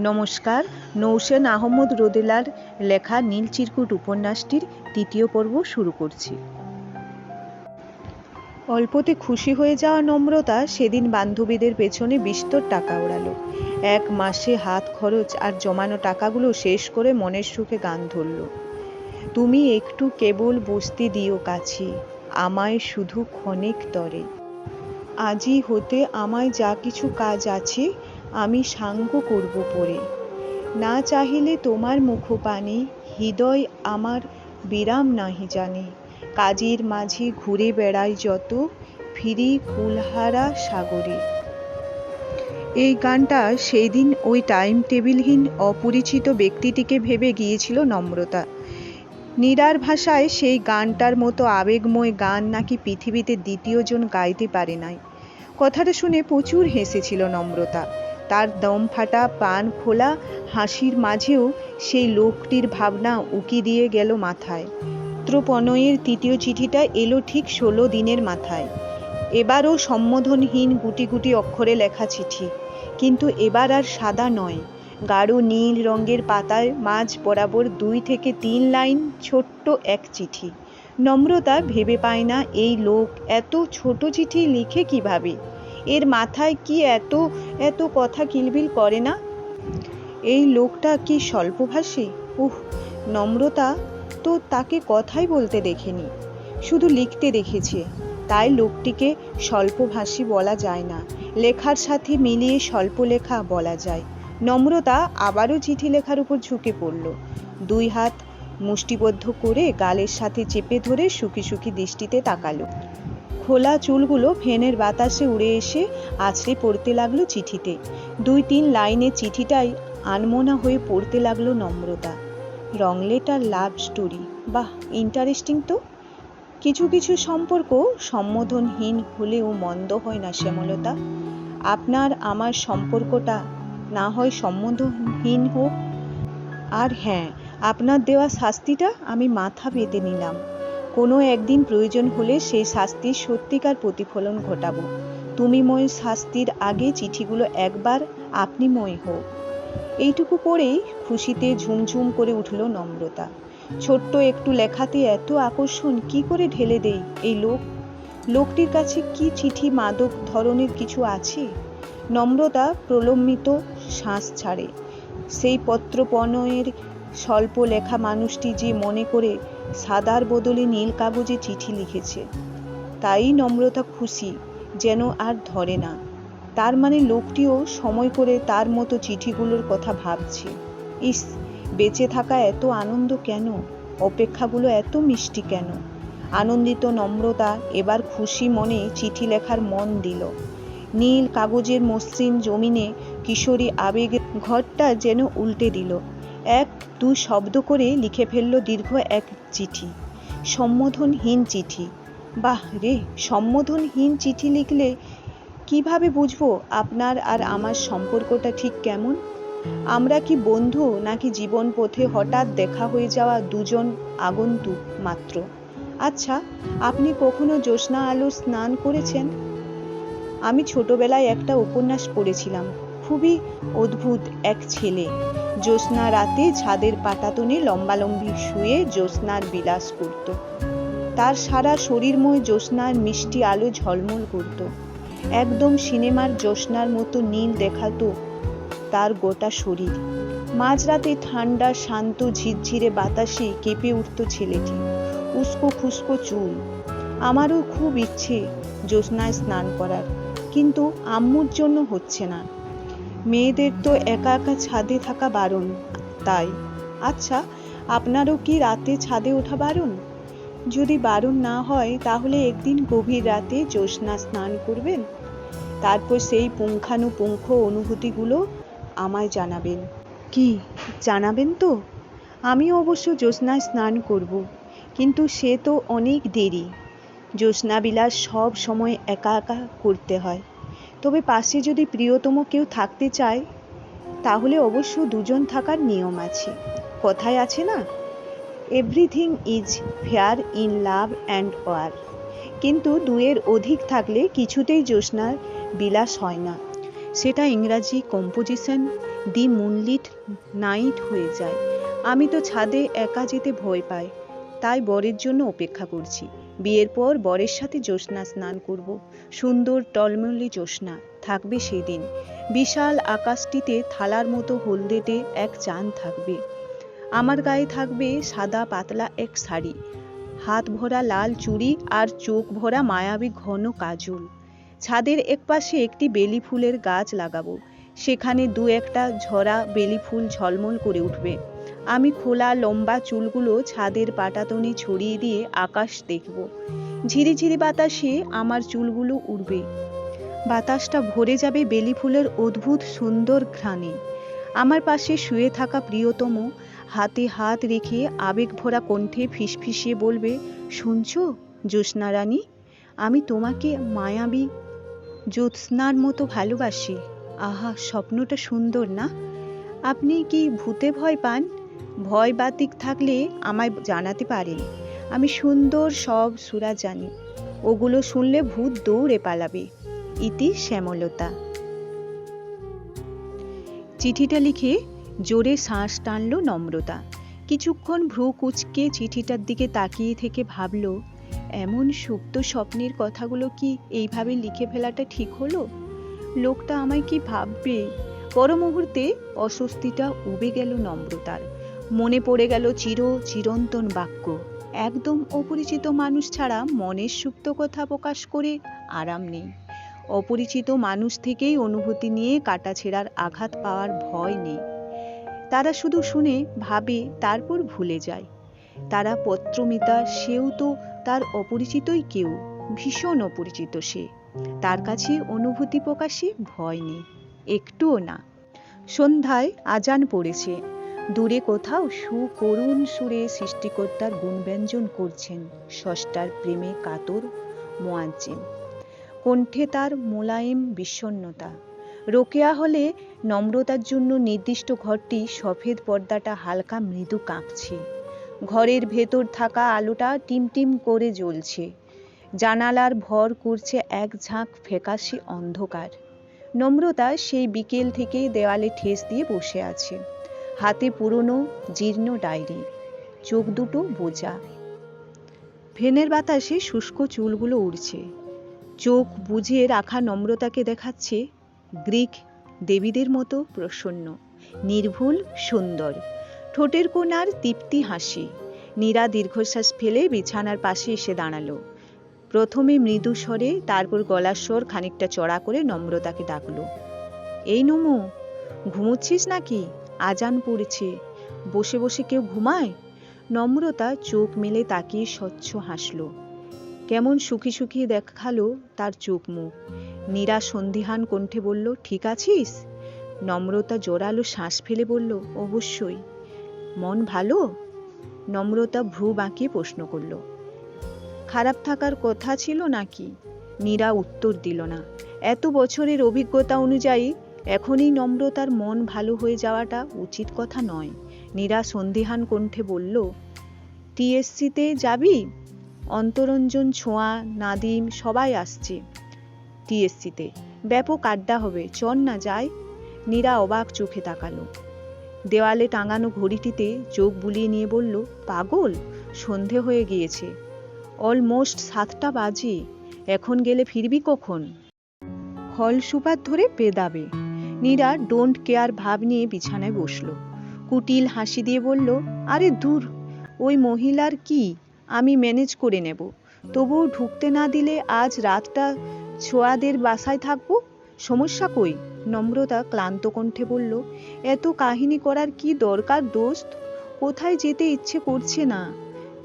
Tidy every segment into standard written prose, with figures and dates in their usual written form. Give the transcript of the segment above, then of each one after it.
নমস্কার। নৌসেন আহমদ রোদেলার লেখা নীল চিরকুট উপন্যাসটির তৃতীয় পর্ব শুরু করছি। অল্পতে খুশি হয়ে যাওয়া নম্রতা সেদিন বান্ধবীদের পেছনে বিস্তর টাকা ওড়ালো। এক মাসে হাত খরচ আর জমানো টাকাগুলো শেষ করে মনের সুখে গান ধরল। তুমি একটু কেবল বসতে দিও কাছে, আমায় শুধু ক্ষণিক তরে। আজই হতে আমায় যা কিছু কাজ আছে আমি সাঙ্গ করব পরে। না চাহিলে তোমার মুখপানে হৃদয় আমার বিরাম নাহি জানে। কাজের মাঝে ঘুরে বেড়াই যত, ফিরি কুলহারা সাগরে। এই গানটা সেই দিন ওই টাইম টেবিলহীন অপরিচিত ব্যক্তিটিকে ভেবে গিয়েছিল নম্রতা। নীরার ভাষায় সেই গানটার মতো আবেগময় গান নাকি পৃথিবীতে দ্বিতীয়জন গাইতে পারে নাই। কথাটা শুনে প্রচুর হেসেছিল নম্রতা। তার দম ফাটা প্রাণ খোলা হাসির মাঝেও সেই লোকটির ভাবনা উকি দিয়ে গেল মাথায়। প্রণয়ের তৃতীয় চিঠিটা এলো ঠিক 16 দিনের মাথায়। এবারও সম্বোধনহীন গুটি গুটি অক্ষরে লেখা চিঠি, কিন্তু এবার আর সাদা নয়, গাঢ় নীল রঙের পাতায় মাঝ বরাবর 2 থেকে 3 লাইন ছোট্ট এক চিঠি। নম্রতা ভেবে পায় না এই লোক এত ছোট চিঠি লিখে কিভাবে। এর মাথায় কি এত এত কথা কিলবিল করে না? এই লোকটা কি স্বল্পভাষী? নম্রতা তো তাকে কথাই বলতে দেখেনি, শুধু লিখতে দেখেছে। তাই লোকটিকে স্বল্পভাষী বলা যায় না, লেখার সাথে মিলিয়ে স্বল্প লেখা বলা যায়। নম্রতা আবারও চিঠি লেখার উপর ঝুঁকে পড়ল। 2 হাত মুষ্টিবদ্ধ করে গালের সাথে চেপে ধরে সুখী সুখী দৃষ্টিতে তাকালো। খোলা চুলগুলো ফ্যানের বাতাসে উড়ে এসে আছড়ে পড়তে লাগলো চিঠিতে। 2-3 লাইনের চিঠিটাই আনমনা হয়ে পড়তে লাগলো নম্রতা। রং লেটার লাভ স্টোরি, বাহ, ইন্টারেস্টিং তো। কিছু কিছু সম্পর্ক সম্বোধনহীন হলেও মন্দ হয় না শ্যামলতা। আপনার আমার সম্পর্কটা না হয় সম্বোধনহীন হোক। আর হ্যাঁ, আপনার দেওয়া শাস্তিটা আমি মাথা পেতে নিলাম। কোনো একদিন প্রয়োজন হলে সেই শাস্তির সত্যিকার প্রতিফলন ঘটাবো। তুমিময় শাস্তির আগে চিঠিগুলো একবার আপনিময় হোক। এইটুকু পড়েই খুশিতে ঝুমঝুম করে উঠল নম্রতা। ছোট্ট একটু লেখাতে এত আকর্ষণ কি করে ঢেলে দেই এই লোকটির কাছে কি চিঠি মাদক ধরনের কিছু আছে? নম্রতা প্রলম্বিত শ্বাস ছাড়ে। সেই পত্রপণয়ের স্বল্প লেখা মানুষটি যে মনে করে সাদার বদলে নীল কাগজে চিঠি লিখেছে, তাই নম্রতা খুশি যেন আর ধরে না। তার মানে লোকটিও সময় করে তার মতো চিঠিগুলোর কথা ভাবছে। ইস, বেঁচে থাকা এত আনন্দ কেন? অপেক্ষাগুলো এত মিষ্টি কেন? আনন্দিত নম্রতা এবার খুশি মনে চিঠি লেখার মন দিল। নীল কাগজের মসৃণ জমিনে কিশোরী আবেগের ঘরটা যেন উল্টে দিল। 1-2 শব্দ করে লিখে ফেলল দীর্ঘ এক চিঠি। সম্বোধনহীন চিঠি। বাহ রে, সম্বোধনহীন চিঠি লিখলে কিভাবে বুঝবো আপনার আর আমার সম্পর্কটা ঠিক কেমন? আমরা কি বন্ধু নাকি জীবন পথে হঠাৎ দেখা হয়ে যাওয়া দুজন আগন্তুক মাত্র? আচ্ছা, আপনি কখনো জ্যোৎস্না আলো স্নান করেছেন? আমি ছোটবেলায় একটা উপন্যাস পড়েছিলাম। খুবই অদ্ভুত এক ছেলে জ্যোৎস্না রাতে ছাদের পাটাতনে লম্বালম্বি শুয়ে জ্যোৎস্নার বিলাস করত। তার সারা শরীরময় জ্যোৎস্নার মিষ্টি আলো ঝলমল করত। একদম সিনেমার জ্যোৎস্নার মতো নীল দেখাতো তার গোটা শরীর। মাঝরাতে ঠান্ডা শান্ত ঝিরঝিরে বাতাসে কেঁপে উঠত ছেলেটি। উস্কো খুস্কো চুল। আমারও খুব ইচ্ছে জ্যোৎস্নায় স্নান করার, কিন্তু আম্মুর জন্য হচ্ছে না। মেয়েদের তো একা একা ছাদে থাকা বারণ, তাই। আচ্ছা, আপনারও কি রাতে ছাদে ওঠা বারণ? যদি বারণ না হয় তাহলে একদিন গভীর রাতে জ্যোৎস্না স্নান করবেন। তারপর সেই পুঙ্খানুপুঙ্খ অনুভূতিগুলো আমায় জানাবেন। কি জানাবেন তো? আমি অবশ্য জ্যোৎস্নায় স্নান করব, কিন্তু সে তো অনেক দেরি। জ্যোৎস্নাবিলাস সব সময় একা একা করতে হয়। তবে পাশে যদি প্রিয়তম কেউ থাকতে চায় তাহলে অবশ্য 2 জন থাকার নিয়ম আছে। কথায় আছে না, everything is fair in love and war. কিন্তু 2-এর অধিক থাকলে কিছুতেই জ্যোৎস্নার বিলাস হয় না। সেটা ইংরাজি কম্পোজিশন, দি মুনলিট নাইট হয়ে যায়। আমি তো ছাদে একা যেতে ভয় পাই, তাই বরের জন্য অপেক্ষা করছি। বিয়ের পর বরের সাথে জ্যোৎস্না স্নান করব। সুন্দর টলমলে জ্যোৎস্না থাকবে সেদিন। বিশাল আকাশটিতে থালার মতো হলদেটে এক চাঁদ থাকবে। আমার গায়ে থাকবে সাদা পাতলা এক শাড়ি, হাত ভরা লাল চুড়ি আর চোখ ভরা মায়াবী ঘন কাজল। ছাদের একপাশে একটি বেলি ফুলের গাছ লাগাবো, সেখানে দু একটা ঝরা বেলি ফুল ঝলমল করে উঠবে। আমি খোলা লম্বা চুলগুলো ছাদের পাটাতনে ছড়িয়ে দিয়ে আকাশ দেখব। ঝিরিঝিরি বাতাসে আমার চুলগুলো উড়বে। বাতাসটা ভরে যাবে বেলি ফুলের অদ্ভুত সুন্দর ঘ্রাণে। আমার পাশে শুয়ে থাকা প্রিয়তম হাতে হাত রেখে আবেগ ভরা কণ্ঠে ফিসফিসিয়ে বলবে, শুনছো জ্যোৎস্না রানী, আমি তোমাকে মায়াবী জ্যোৎস্নার মতো ভালোবাসি। আহা, স্বপ্নটা সুন্দর না? আপনি কি ভূতে ভয় পান? ভয় বাতিক থাকলে আমায় জানাতে পারেন। আমি সুন্দর সব সুরা জানি, ওগুলো শুনলে ভূত দৌড়ে পালাবে। ইতি শ্যামলতা। চিঠিটা লিখে জোরে শ্বাস টানল নম্রতা। কিছুক্ষণ ভ্রু কুঁচকে চিঠিটার দিকে তাকিয়ে থেকে ভাবল, এমন সুপ্ত স্বপ্নের কথাগুলো কি এইভাবে লিখে ফেলাটা ঠিক হলো? লোকটা আমায় কি ভাববে? পর মুহূর্তে অস্বস্তিটা উবে গেল নম্রতার। মনে পড়ে গেল চিরন্তন বাক্য, একদম অপরিচিত মানুষ ছাড়া মনের সুপ্ত কথা প্রকাশ করে আরাম নেই। অপরিচিত মানুষ থেকেই অনুভূতি নিয়ে কাটাছেঁড়ার আঘাত পাওয়ার ভয় নেই। তারা শুধু শুনে, ভাবে, তারপর ভুলে যায়। তারা পত্রমিতা, সেও তো তার অপরিচিতই কেউ, ভীষণ অপরিচিত সে। তার কাছে অনুভূতি প্রকাশে ভয় নেই, একটুও না। সন্ধ্যায় আজান পড়েছে। দূরে কোথাও সুকরুণ সুরে সৃষ্টিকর্তার গুণব্যঞ্জন করছেন স্রষ্টার প্রেমে কাতর মুয়াজ্জিন। কণ্ঠে তার মোলায়েম বিষণ্ণতা। রোকেয়া হলে নম্রতার জন্য নির্দিষ্ট ঘরটি সফেদ পর্দাটা হালকা মৃদু কাঁপছে। ঘরের ভেতর থাকা আলোটা টিমটিম করে জ্বলছে। জানালার ভর করছে এক ঝাঁক ফ্যাকাশে অন্ধকার। নম্রতা সেই বিকেল থেকে দেওয়ালে ঠেস দিয়ে বসে আছে। হাতে পুরনো জীর্ণ ডায়েরি, চোখ দুটো বোঝা। ফ্যানের বাতাসে শুষ্ক চুলগুলো উড়ছে। চোখ বুজে রাখা নম্রতাকে দেখাচ্ছে গ্রিক দেবীদের মতো প্রসন্ন, নির্ভুল, সুন্দর। ঠোঁটের কোণার তৃপ্তি হাসি। নীরা দীর্ঘশ্বাস ফেলে বিছানার পাশে এসে দাঁড়ালো। প্রথমে মৃদু স্বরে, তারপর গলার স্বর খানিকটা চড়া করে নম্রতাকে ডাকলো, এই নমু, ঘুমোচ্ছিস নাকি? আজান পড়েছে, বসে বসে কেউ ঘুমায়? নম্রতা চোখ মেলে তাকিয়ে স্বচ্ছ হাসল। কেমন সুখী সুখী দেখালো তার চোখ মুখ। নীরা সন্দিহান কণ্ঠে বলল, ঠিক আছিস? নম্রতা জোরালো শ্বাস ফেলে বলল, অবশ্যই। মন ভালো? নম্রতা ভ্রু বাঁকিয়ে প্রশ্ন করল। খারাপ থাকার কথা ছিল নাকি? নীরা উত্তর দিল না। এত বছরের অভিজ্ঞতা অনুযায়ী এখনই নম্রতার মন ভালো হয়ে যাওয়াটা উচিত কথা নয়। নীরা সন্দিহান কণ্ঠে বলল, টিএসসিতে যাবি? অন্তরঞ্জন, ছোঁয়া, নাদিম সবাই আসছে টিএসসিতে। ব্যাপক আড্ডা হবে, চল না যাই? নীরা অবাক চোখে তাকালো। দেওয়ালে টাঙানো ঘড়িটিতে চোখ বুলিয়ে নিয়ে বলল, পাগল, সন্ধে হয়ে গিয়েছে, অলমোস্ট 7টা বাজে। এখন গেলে ফিরবি কখন? হল সুপার ধরে পেদাবে। নীরা ডোন্ট কেয়ার ভাব নিয়ে বিছানায় বসলো। কুটিল হাসি দিয়ে বলল, আরে দূর, ওই মহিলার কি, আমি ম্যানেজ করে নেব। তবুও ঢুকতে না দিলে আজ রাতটা ছোঁয়াদের বাসায় থাকবো, সমস্যা কই? নম্রতা ক্লান্ত কণ্ঠে বলল, এত কাহিনী করার কি দরকার দোস্ত? কোথায় যেতে ইচ্ছে করছে না।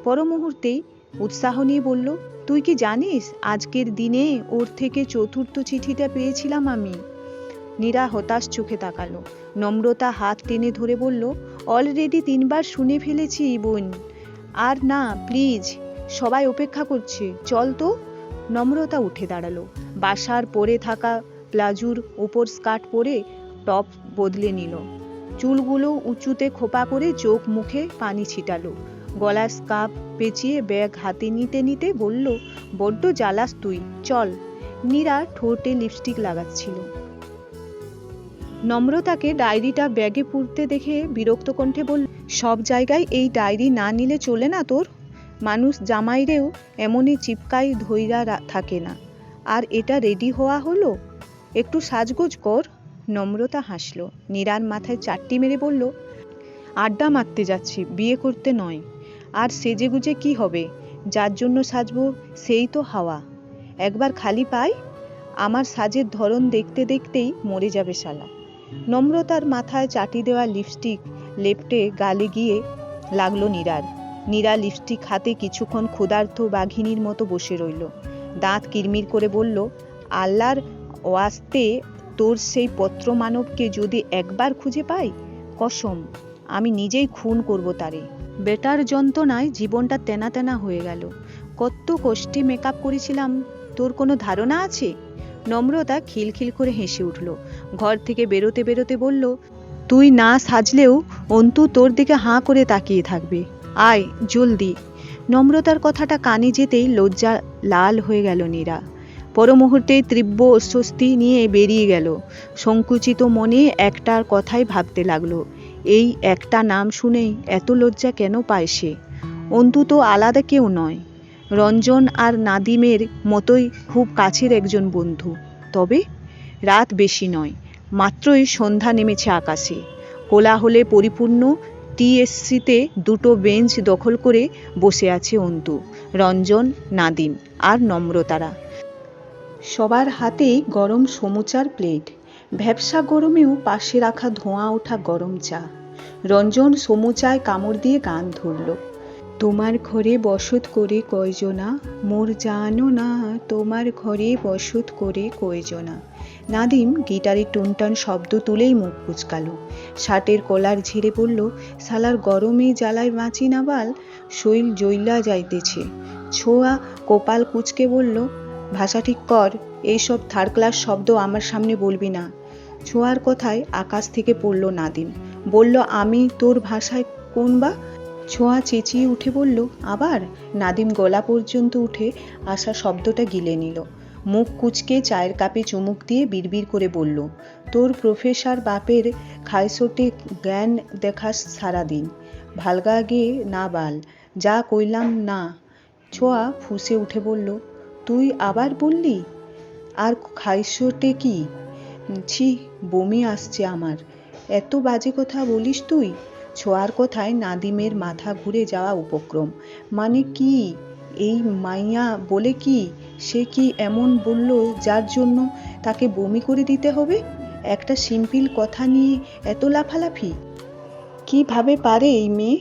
পর মুহূর্তেই উৎসাহ নিয়ে বলল, তুই কি জানিস আজকের দিনে ওর থেকে 4র্থ চিঠিটা পেয়েছিলাম আমি? নীরা হতাশ চোখে তাকালো। নম্রতা হাত টেনে ধরে বলল, অলরেডি 3বার শুনে ফেলেছি বোন, আর না প্লিজ, সবাই অপেক্ষা করছে, চল তো। নম্রতা উঠে দাঁড়ালো। বাসার পরে থাকা প্লাজুর ওপর স্কার্ট পরে টপ বদলে নিল। চুলগুলো উঁচুতে খোপা করে চোখ মুখে পানি ছিটালো। গলায় স্কার্ফ পেঁচিয়ে ব্যাগ হাতে নিতে নিতে বলল, বড্ড জ্বালাস তুই, চল। নীরা ঠোঁটে লিপস্টিক লাগাচ্ছিল। নম্রতাকে ডায়েরিটা ব্যাগে পুরতে দেখে বিরক্ত কণ্ঠে বলল, সব জায়গায় এই ডায়েরি না নিলে চলে না তোর? মানুষ জামাইরেও এমনই চিপকাই ধইরা থাকে না। আর এটা রেডি হওয়া হলো? একটু সাজগোজ কর। নম্রতা হাসল, নীরার মাথায় চারটি মেরে বলল, আড্ডা মারতে যাচ্ছি, বিয়ে করতে নয়। আর সেজেগুজে কি হবে? যার জন্য সাজবো সেই তো হাওয়া। একবার খালি পাই, আমার সাজের ধরন দেখতে দেখতেই মরে যাবে শালা। নম্রতার মাথায় চাটি দেওয়া লিপস্টিক লেপটে গালে গিয়ে লাগলো নীরার। নীরা লিপস্টিক হাতে কিছুক্ষণ ক্ষুধার্ত বাঘিনীর মতো বসে রইল। দাঁত কিরমির করে বলল, আল্লাহর ওয়াস্তে তোর সেই পত্র মানবকে যদি একবার খুঁজে পাই, কসম আমি নিজেই খুন করব তারে। বেটার যন্ত্রণায় জীবনটা তেনা তেনা হয়ে গেল। কত কষ্টে মেকআপ করেছিলাম, তোর কোনো ধারণা আছে? নম্রতা খিলখিল করে হেসে উঠল। ঘর থেকে বেরোতে বেরোতে বলল, তুই না সাজলেও অন্তু তোর দিকে হাঁ করে তাকিয়ে থাকবে, আয় জলদি। নম্রতার কথাটা কানে যেতেই লজ্জা লাল হয়ে গেল নীরা। পরমুহূর্তেই তীব্র অস্বস্তি নিয়ে বেরিয়ে গেল। সংকুচিত মনে একটার কথাই ভাবতে লাগলো, এই একটা নাম শুনেই এত লজ্জা কেন পায় সে? অন্তু তো আলাদা কেউ নয়, রঞ্জন আর নাদিমের মতোই খুব কাছের একজন বন্ধু। তবে রাত বেশি নয়, মাত্রই সন্ধ্যা নেমেছে আকাশে। কোলাহলে পরিপূর্ণ টিএসসিতে দুটো বেঞ্চ দখল করে বসে আছে অন্তু, রঞ্জন, নাদিম আর নম্রতারা। সবার হাতেই গরম সমুচার প্লেট, ভ্যাপসা গরমেও পাশে রাখা ধোঁয়া ওঠা গরম চা। রঞ্জন সমুচায় কামড় দিয়ে গান ধরল, তোমার ঘরে বসত করে কয়জনা, মোর জানো না তোমার ঘরে বসত করে কয়জনা। নাদিম গিটারে টুনটান শব্দ তুলেই মুখ কুচকালো, শার্টের কলার ঝেড়ে পড়ল, শালার গরমে জ্বালায় বাঁচি না বাল, শৈল জৈলা যাইতেছে। ছোঁয়া কপাল কুচকে বলল, ভাষা ঠিক কর, এইসব থার্ড ক্লাস শব্দ আমার সামনে বলবি না। ছোঁয়ার কথায় আকাশ থেকে পড়ল নাদিম, বলল, আমি তোর ভাষায় কোন বা? ছোঁয়া চেঁচিয়ে উঠে বলল, আবার? নাদিম গলা পর্যন্ত উঠে আসা শব্দটা গিলে নিল। মুখ কুচকে চায়ের কাপে চুমুক দিয়ে বিড়বিড় করে বলল, তোর প্রফেসর বাপের খাইসোটে জ্ঞান দেখাস সারাদিন, ভালগা গে না বাল, যা কইলাম না। ছোঁয়া ফুঁসে উঠে বলল, তুই আবার বললি? আর খাইসোটে কি? ছি, বমি আসছে আমার, এত বাজে কথা বলিস তুই? ছোঁয়ার কথায় নাদিমের মাথা ঘুরে যাওয়া উপক্রম। মানে কি? এই মাইয়া বলে কি? সে কি এমন বলল যার জন্য তাকে বমি করে দিতে হবে? একটা সিম্পল কথা নিয়ে এত লাফালাফি কিভাবে পারে এই মেয়ে?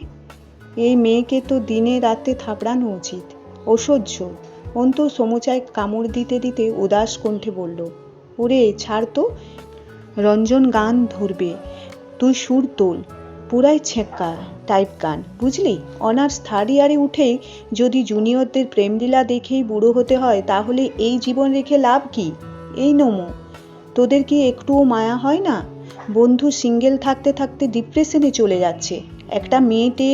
এই মেয়েকে তো দিনে রাতে থাপড়ানো উচিত। অসহ্য। অন্তু সমুচায় কামড় দিতে দিতে উদাস কণ্ঠে বলল, ওরে ছাড় তো, রঞ্জন গান ধরবে, তুই সুর তোল, পুরাই ছেঁকা টাইপ গান, বুঝলি? অনার্স থার্ড ইয়ারে উঠেই যদি জুনিয়রদের প্রেমলীলা দেখেই বুড়ো হতে হয়, তাহলে এই জীবন রেখে লাভ কি? এই নমো, তোদের কি একটুও মায়া হয় না? বন্ধু সিঙ্গেল থাকতে থাকতে ডিপ্রেশনে চলে যাচ্ছে, একটা মেয়েটে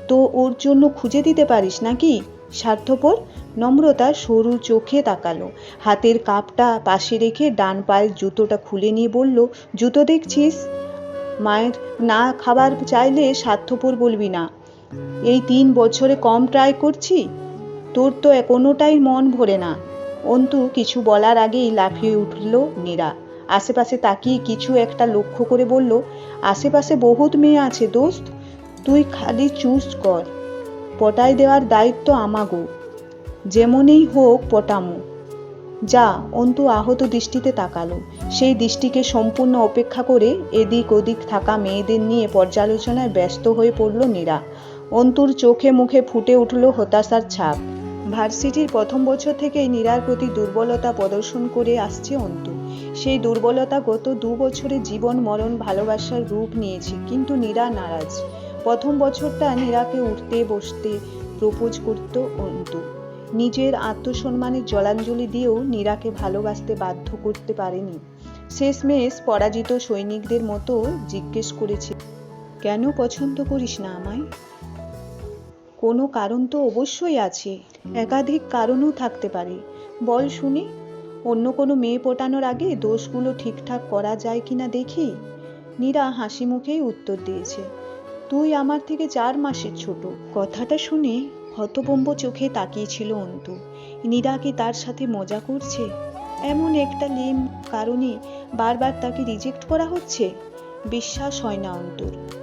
তো ওর জন্য খুঁজে দিতে পারিস নাকি? স্বার্থপর। নম্রতা সরু চোখে তাকালো, হাতের কাপটা পাশে রেখে ডান পায়ের জুতোটা খুলে নিয়ে বলল, জুতো দেখছিস? মায়ের না খাবার চাইলে স্বার্থপর বলবি না। এই 3 বছরে কম ট্রাই করছি, তোর তো কোনোটাই মন ভরে না। অন্তু কিছু বলার আগেই লাফিয়ে উঠল নীরা। আশেপাশে তাকিয়ে কিছু একটা লক্ষ্য করে বলল, আশেপাশে বহুত মেয়ে আছে দোস্ত, তুই খালি চুজ কর, পটাই দেওয়ার দায়িত্ব আমাগো, যেমনই হোক পটামো। যা। অন্তু আহত দৃষ্টিতে তাকালো। সেই দৃষ্টিকে সম্পূর্ণ উপেক্ষা করে এদিক ওদিক থাকা মেয়েদের নিয়ে পর্যালোচনায় ব্যস্ত হয়ে পড়ল নীরা। অন্তুর চোখে মুখে ফুটে উঠল হতাশার ছাপ। ভার্সিটির প্রথম বছর থেকেই নীরার প্রতি দুর্বলতা প্রদর্শন করে আসছে অন্তু। সেই দুর্বলতা গত 2 বছরে জীবন মরণ ভালোবাসার রূপ নিয়েছে, কিন্তু নীরা নারাজ। প্রথম বছরটা নীরাকে উঠতে বসতে প্রপোজ করত অন্তু। নিজের আত্মসম্মানের জলাঞ্জলি দিয়েও নীরাকে ভালোবাসতে বাধ্য করতে পারেনি। শেষমেশ পরাজিত সৈনিকদের মতো জিজ্ঞেস করেছে, কেন পছন্দ করিস না আমায়? কোনো কারণ তো অবশ্যই আছে, একাধিক কারণও থাকতে পারে, বল শুনি। অন্য কোনো মেয়ে পটানোর আগে দোষগুলো ঠিকঠাক করা যায় কিনা দেখি। নীরা হাসি মুখেই উত্তর দিয়েছে, তুই আমার থেকে 4 মাসের ছোট। কথাটা শুনে হতভম্ব চোখে তাকিয়েছিল অন্তু। নীরা কি তার সাথে মজা করছে? এমন একটা লেম কারণে বারবার তাকে রিজেক্ট করা হচ্ছে। বিশ্বাস হয় না অন্তুর।